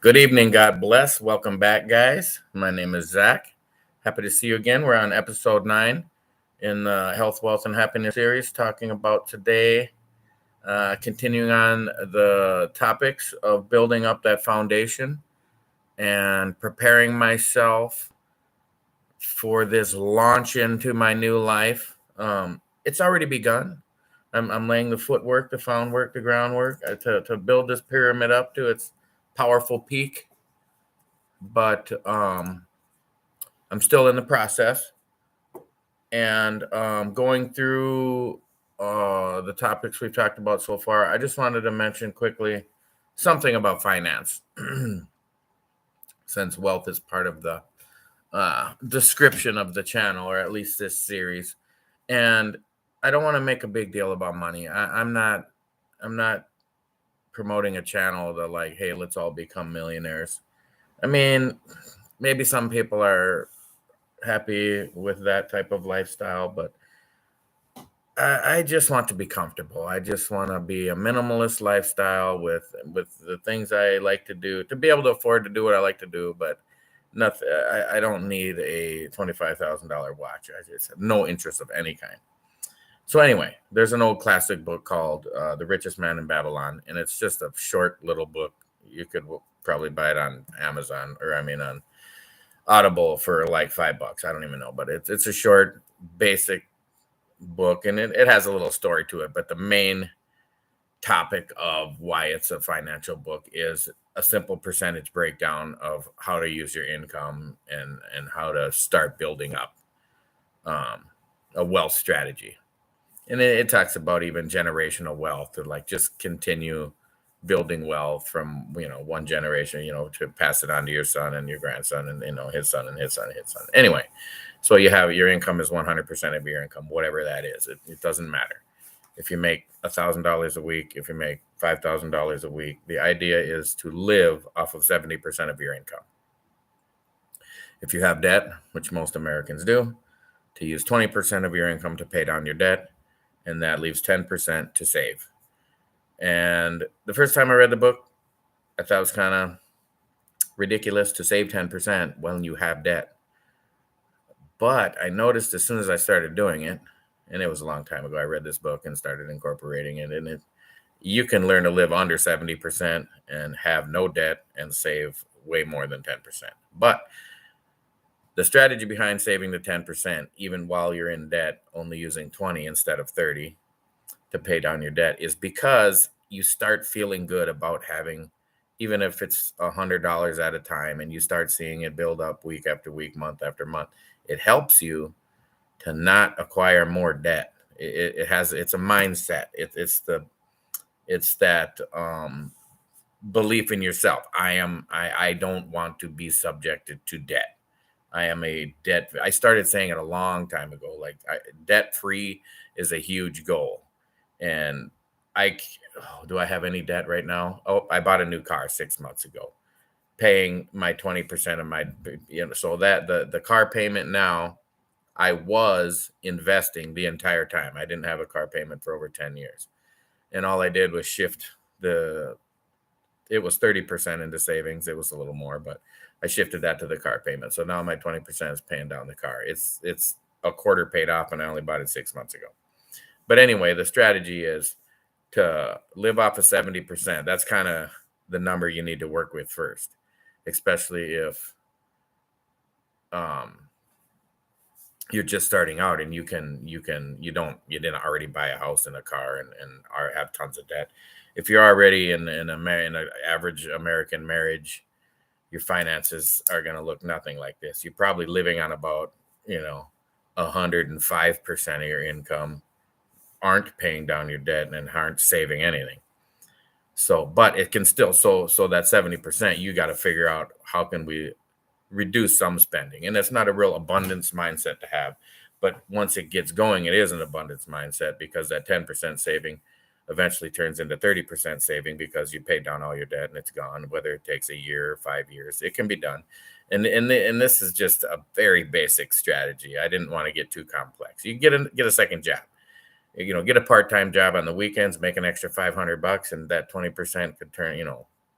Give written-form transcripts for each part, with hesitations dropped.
Good evening. God bless. Welcome back, guys. My name is Zach. Happy to see you again. We're on episode 9 in the Health, Wealth, and Happiness series, talking about today, continuing on the topics of building up that foundation and preparing myself for this launch into my new life. It's already begun. I'm laying the footwork, the groundwork, to build this pyramid up to its powerful peak. But I'm still in the process and going through the topics we've talked about so far. I just wanted to mention quickly something about finance, since wealth is part of the description of the channel, or at least this series. And I don't want to make a big deal about money. I'm not promoting a channel that, like, hey, let's all become millionaires. I mean, maybe some people are happy with that type of lifestyle, but I just want to be comfortable. I just want to be a minimalist lifestyle with the things I like to do, to be able to afford to do what I like to do. But nothing. I don't need a $25,000 watch. I just have no interest of any kind. So anyway, there's an old classic book called The Richest Man in Babylon, and it's just a short little book. You could probably buy it on Amazon, or on Audible for like $5. I don't even know, but it's a short, basic book, and it has a little story to it. But the main topic of why it's a financial book is a simple percentage breakdown of how to use your income and how to start building up a wealth strategy. And it talks about even generational wealth, to like just continue building wealth from one generation, to pass it on to your son and your grandson, and his son and his son and his son. Anyway, so you have your income is 100% of your income, whatever that is. It doesn't matter if you make $1,000 a week, if you make $5,000 a week. The idea is to live off of 70% of your income. If you have debt, which most Americans do, to use 20% of your income to pay down your debt, and that leaves 10% to save. And the first time I read the book, I thought it was kind of ridiculous to save 10% when you have debt. But I noticed as soon as I started doing it, and it was a long time ago, I read this book and started incorporating it. And you can learn to live under 70% and have no debt and save way more than 10%. But the strategy behind saving the 10%, even while you're in debt, only using 20 instead of 30 to pay down your debt, is because you start feeling good about having, even if it's $100 at a time, and you start seeing it build up week after week, month after month. It helps you to not acquire more debt. It's a mindset. It's that belief in yourself. I don't want to be subjected to debt. I am a debt. I started saying it a long time ago. Like, debt free is a huge goal. And do I have any debt right now? Oh, I bought a new car 6 months ago, paying my 20% of my, so that the car payment now, I was investing the entire time. I didn't have a car payment for over 10 years. And all I did was shift it was 30% into savings. It was a little more, but I shifted that to the car payment. So now my 20% is paying down the car. It's a quarter paid off, and I only bought it 6 months ago. But anyway, the strategy is to live off of 70%. That's kind of the number you need to work with first, especially if you're just starting out and you didn't already buy a house and a car and have tons of debt. If you're already in an average American marriage, your finances are going to look nothing like this. You're probably living on about 105% of your income, aren't paying down your debt, and aren't saving anything. So, but it can still, so that 70%, you got to figure out, how can we reduce some spending? And that's not a real abundance mindset to have, but once it gets going, it is an abundance mindset, because that 10% saving eventually turns into 30% saving, because you paid down all your debt and it's gone. Whether it takes a year or 5 years, it can be done. And this is just a very basic strategy. I didn't want to get too complex. You get a second job, get a part-time job on the weekends, make an extra $500, and that 20% could turn,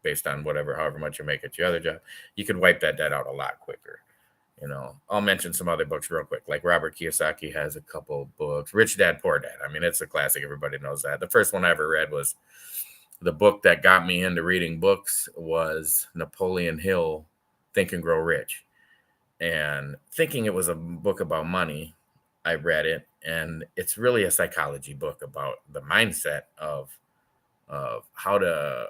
based on however much you make at your other job, you could wipe that debt out a lot quicker. I'll mention some other books real quick. Like Robert Kiyosaki has a couple books. Rich Dad, Poor Dad. I mean, it's a classic. Everybody knows that. The first one I ever read was the book that got me into reading books was Napoleon Hill, Think and Grow Rich. And thinking it was a book about money, I read it, and it's really a psychology book about the mindset of how to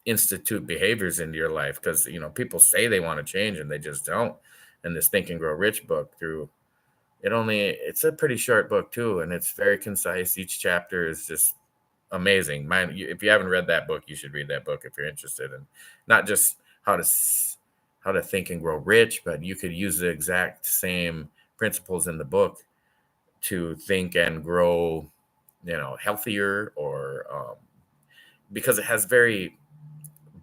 institute behaviors into your life, because people say they want to change and they just don't. And this Think and Grow Rich book, it's a pretty short book too, and it's very concise. Each chapter is just amazing. If you haven't read that book, you should read that book if you're interested in not just how to think and grow rich, but you could use the exact same principles in the book to think and grow healthier, or because it has very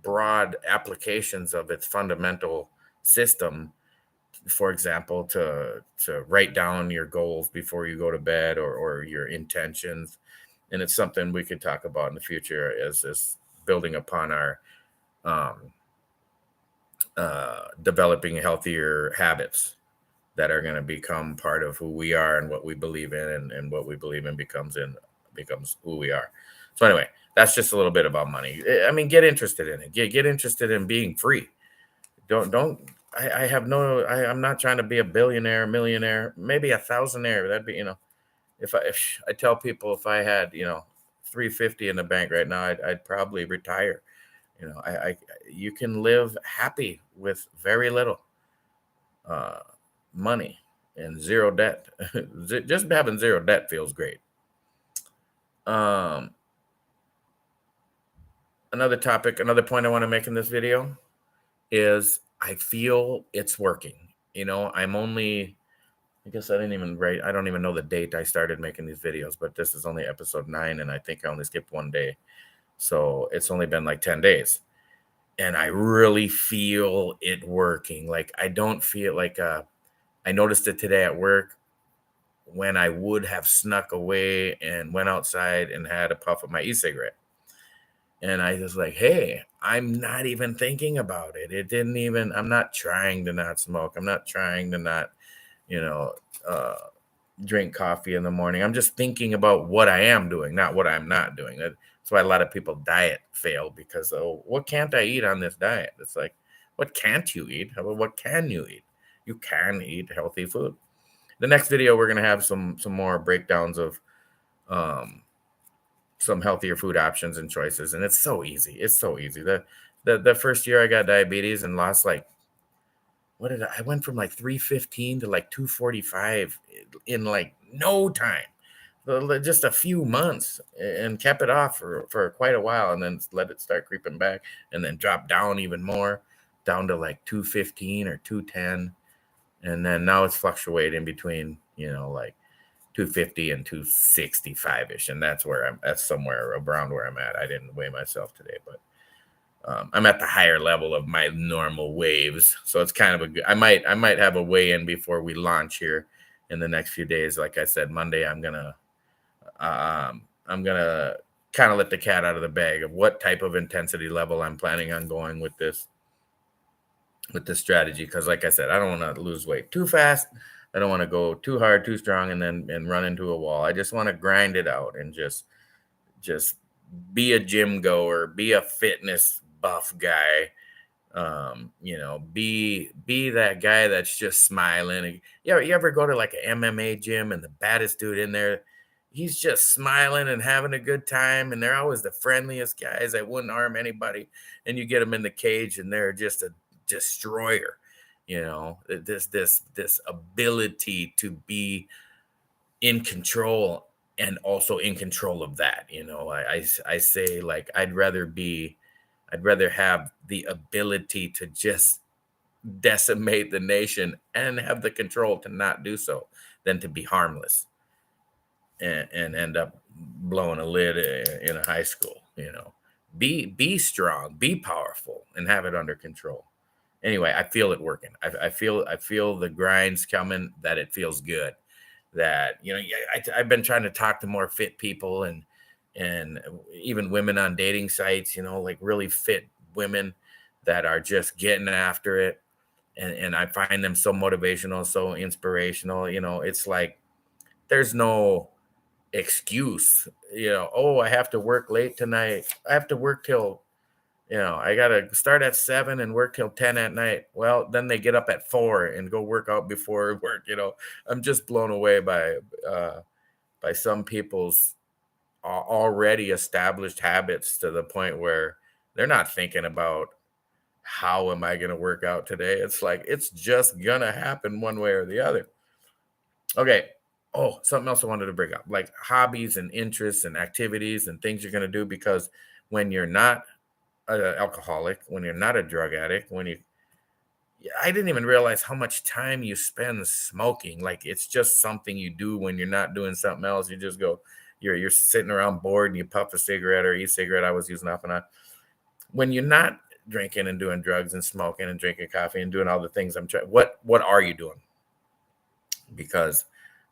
broad applications of its fundamental system. For example, to write down your goals before you go to bed, or your intentions. And it's something we could talk about in the future as building upon our developing healthier habits that are going to become part of who we are and what we believe in, and what we believe in becomes who we are. So anyway, that's just a little bit about money. I mean, get interested in it. Get interested in being free. I'm not trying to be a billionaire, millionaire, maybe a thousandaire. That'd be, if I tell people, if I had, 350 in the bank right now, I'd probably retire. You can live happy with very little money and zero debt. Just having zero debt feels great. Another point I want to make in this video is I feel it's working. I guess I don't even know the date I started making these videos, but this is only episode 9, and I think I only skipped one day. So it's only been like 10 days. And I really feel it working. Like, I don't feel like I noticed it today at work when I would have snuck away and went outside and had a puff of my e-cigarette. And I was like, hey, I'm not even thinking about it. I'm not trying to not smoke. I'm not trying to not, drink coffee in the morning. I'm just thinking about what I am doing, not what I'm not doing. That's why a lot of people diet fail, because, what can't I eat on this diet? It's like, what can't you eat? How about what can you eat? You can eat healthy food. The next video, we're going to have some more breakdowns of some healthier food options and choices. And it's so easy. It's so easy. The first year I got diabetes and lost I went from like 315 to like 245 in like no time, just a few months, and kept it off for quite a while, and then let it start creeping back, and then drop down even more, down to like 215 or 210. And then now it's fluctuating between, like 250 and 265-ish. And that's somewhere around where I'm at. I didn't weigh myself today, but I'm at the higher level of my normal waves. So it's kind of I might have a weigh-in before we launch here in the next few days. Like I said, Monday, I'm gonna kind of let the cat out of the bag of what type of intensity level I'm planning on going with this strategy. Because like I said, I don't want to lose weight too fast. I don't want to go too hard, too strong, and run into a wall. I just want to grind it out and just be a gym goer, be a fitness buff guy. Be that guy that's just smiling. You ever go to like an MMA gym and the baddest dude in there, he's just smiling and having a good time, and they're always the friendliest guys that wouldn't harm anybody. And you get them in the cage and they're just a destroyer. This ability to be in control, and also in control of that. I say, like, I'd rather have the ability to just decimate the nation and have the control to not do so, than to be harmless and end up blowing a lid in a high school. Be strong, be powerful, and have it under control. Anyway, I feel it working. I feel the grinds coming, that it feels good. That, I've been trying to talk to more fit people, and and even women on dating sites, like really fit women that are just getting after it. And I find them so motivational, so inspirational. It's like there's no excuse. Oh, I have to work late tonight. I have to work till, I gotta start at 7 and work till 10 at night. Well, then they get up at 4 and go work out before work. I'm just blown away by some people's already established habits to the point where they're not thinking about how am I gonna work out today. It's like it's just gonna happen one way or the other. Okay. Oh, something else I wanted to bring up, like hobbies and interests and activities and things you're going to do, because when you're not an alcoholic, when you're not a drug addict, I didn't even realize how much time you spend smoking. Like it's just something you do when you're not doing something else. You just go, you're sitting around bored and you puff a cigarette or eat a cigarette. I was using off and on. When you're not drinking and doing drugs and smoking and drinking coffee and doing all the things I'm trying, what are you doing? Because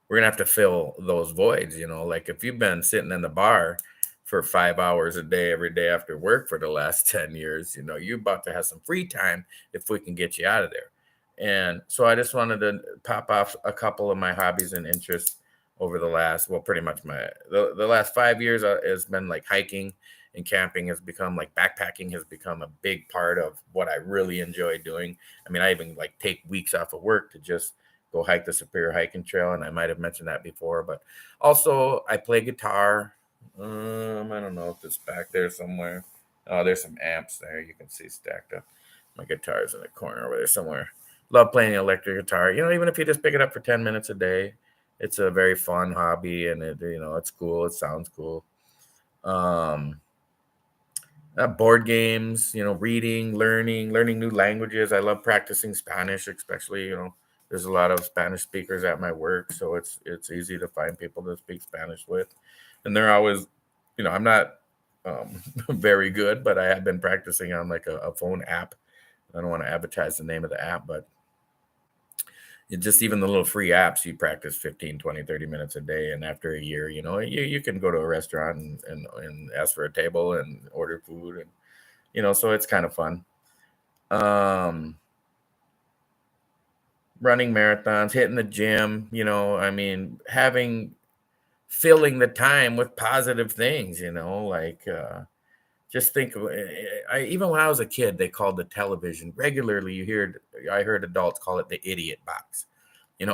we're gonna have to fill those voids. Like if you've been sitting in the bar for 5 hours a day every day after work for the last 10 years, you're about to have some free time if we can get you out of there. And so I just wanted to pop off a couple of my hobbies and interests over the last, well, pretty much the last 5 years has been like hiking and camping. Has become like backpacking has become a big part of what I really enjoy doing. I mean, I even like take weeks off of work to just go hike the Superior Hiking Trail, and I might have mentioned that before. But also, I play guitar. I don't know if it's back there somewhere. Oh, there's some amps there you can see stacked up. My guitar's in the corner over there somewhere. Love playing electric guitar. Even if you just pick it up for 10 minutes a day, it's a very fun hobby, and it's cool. It sounds cool. Um, Board games, reading, learning new languages. I love practicing Spanish, especially, there's a lot of Spanish speakers at my work, so it's easy to find people to speak Spanish with. And they're always, I'm not very good, but I have been practicing on like a phone app. I don't want to advertise the name of the app, but just even the little free apps, you practice 15, 20, 30 minutes a day. And after a year, you can go to a restaurant and ask for a table and order food. And, so it's kind of fun. Running marathons, hitting the gym, I mean, filling the time with positive things, like, just think of even when I was a kid, they called the television regularly. I heard adults call it the idiot box,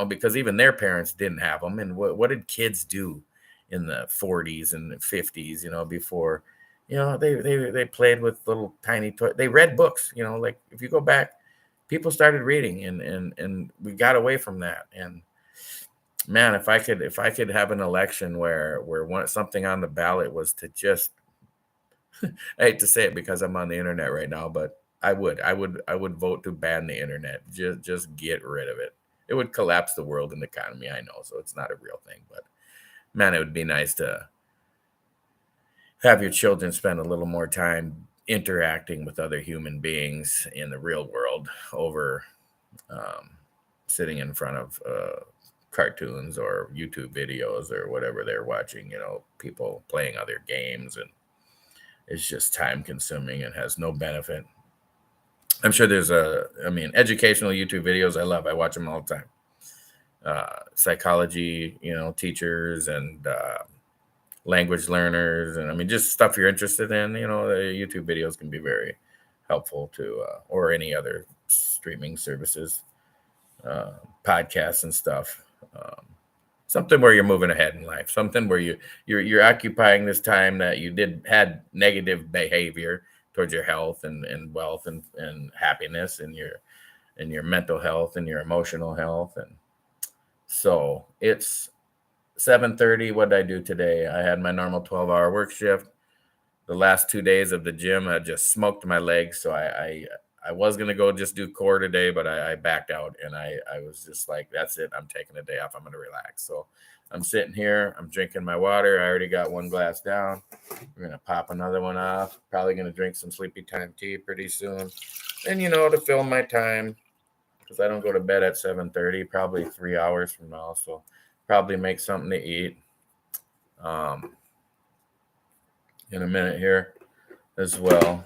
because even their parents didn't have them. And what did kids do in the 40s and the 50s, before, they played with little tiny toys. They read books, like if you go back, people started reading and we got away from that. And man, if I could have an election where something on the ballot was to just I hate to say it because I'm on the internet right now, but I would vote to ban the internet. Just get rid of it. It would collapse the world and the economy. I know, so it's not a real thing, but man, it would be nice to have your children spend a little more time interacting with other human beings in the real world over um, sitting in front of cartoons or YouTube videos or whatever they're watching. People playing other games, and it's just time consuming and has no benefit. I'm sure educational YouTube videos I love. I watch them all the time. Psychology, teachers and language learners, and I mean, just stuff you're interested in. The YouTube videos can be very helpful to, or any other streaming services, podcasts and stuff. Something where you're moving ahead in life, something where you're occupying this time that you had negative behavior towards your health and wealth and happiness and your mental health and your emotional health. And so it's 7:30. What did I do today? I had my normal 12-hour work shift. The last 2 days of the gym, I just smoked my legs. So I was going to go just do core today, but I backed out, and I was just like, that's it. I'm taking a day off. I'm going to relax. So I'm sitting here. I'm drinking my water. I already got one glass down. We're going to pop another one off. Probably going to drink some sleepy time tea pretty soon. And, to fill my time, because I don't go to bed at 7:30, probably 3 hours from now. So probably make something to eat. in a minute here as well.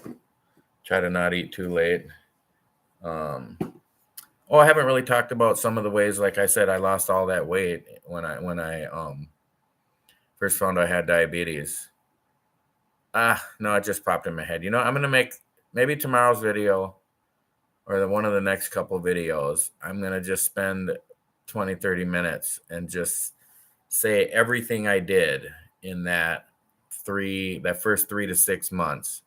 Try to not eat too late. I haven't really talked about some of the ways, like I said, I lost all that weight when I first found I had diabetes. No, it just popped in my head. I'm gonna make maybe tomorrow's video or one of the next couple videos. I'm gonna just spend 20, 30 minutes and just say everything I did in that first 3 to 6 months.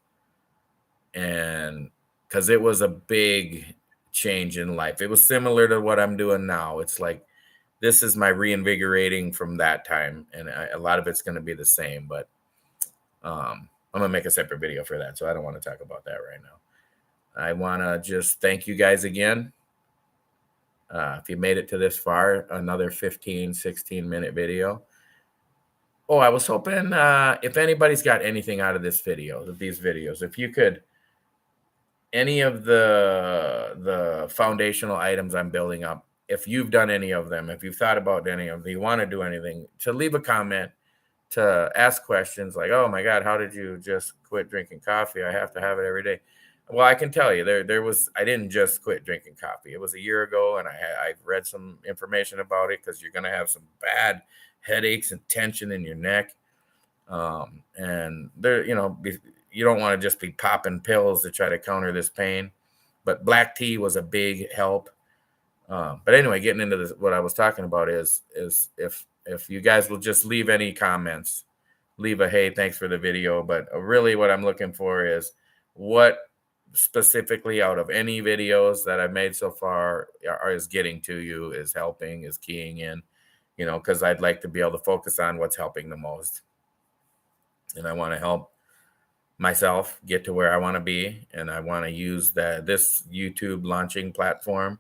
And because it was a big change in life. It was similar to what I'm doing now. It's like this is my reinvigorating from that time, and a lot of it's going to be the same. But I'm gonna make a separate video for that, so I don't want to talk about that right now. I want to just thank you guys again. If you made it to this far, another 15, 16-minute video. I was hoping if anybody's got anything out of these videos, if you could, any of the foundational items I'm building up, if you've done any of them, if you've thought about any of them, you want to do anything, to leave a comment, to ask questions like, oh my God, how did you just quit drinking coffee? I have to have it every day. Well, I can tell you I didn't just quit drinking coffee. It was a year ago, and I've read some information about it, because you're going to have some bad headaches and tension in your neck. And you don't want to just be popping pills to try to counter this pain, but black tea was a big help. But anyway, getting into this, what I was talking about is if you guys will just leave any comments, leave a hey, thanks for the video. But really what I'm looking for is what specifically out of any videos that I've made so far is getting to you, is helping, is keying in, because I'd like to be able to focus on what's helping the most. And I want to help myself get to where I want to be. And I want to use this YouTube launching platform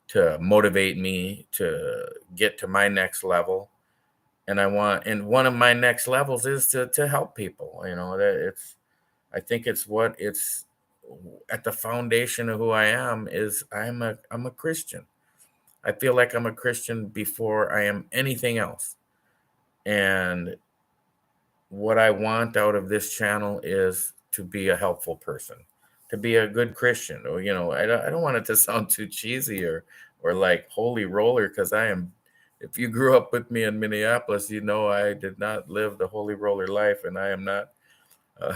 to motivate me to get to my next level. And one of my next levels is to help people. I think it's at the foundation of who I am is I'm a Christian. I feel like I'm a Christian before I am anything else. And what I want out of this channel is to be a helpful person, to be a good Christian. Or, I don't want it to sound too cheesy or like holy roller, because I am. If you grew up with me in Minneapolis, I did not live the holy roller life, and I am not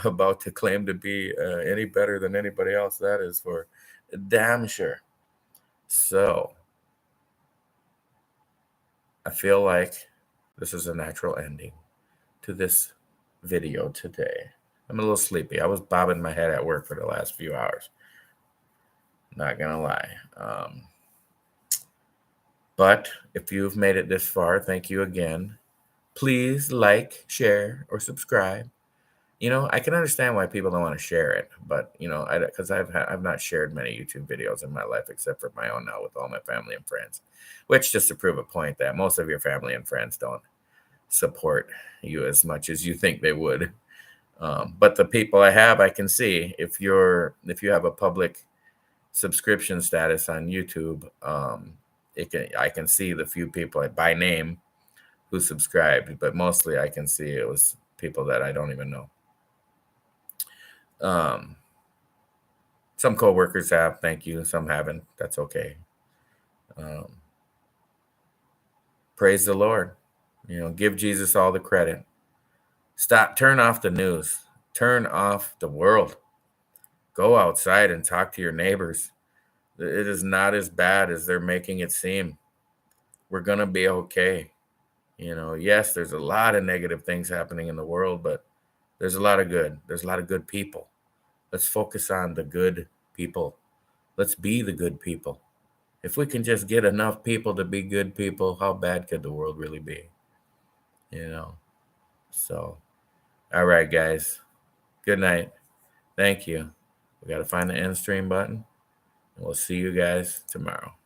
about to claim to be any better than anybody else. That is for damn sure. So I feel like this is a natural ending to this video today. I'm a little sleepy. I was bobbing my head at work for the last few hours. Not gonna lie. But if you've made it this far, thank you again. Please like, share, or subscribe. I can understand why people don't want to share it, but because I've not shared many YouTube videos in my life except for my own now with all my family and friends, which just to prove a point that most of your family and friends don't support you as much as you think they would. But the people I have, I can see if you have a public subscription status on YouTube, I can see the few people by name who subscribed, but mostly I can see it was people that I don't even know. Some coworkers have, thank you. Some haven't. That's okay. Praise the Lord. Give Jesus all the credit. Turn off the news. Turn off the world. Go outside and talk to your neighbors. It is not as bad as they're making it seem. We're going to be okay. Yes, there's a lot of negative things happening in the world, but there's a lot of good. There's a lot of good people. Let's focus on the good people. Let's be the good people. If we can just get enough people to be good people, how bad could the world really be? So, all right, guys. Good night. Thank you. We got to find the end stream button. And we'll see you guys tomorrow.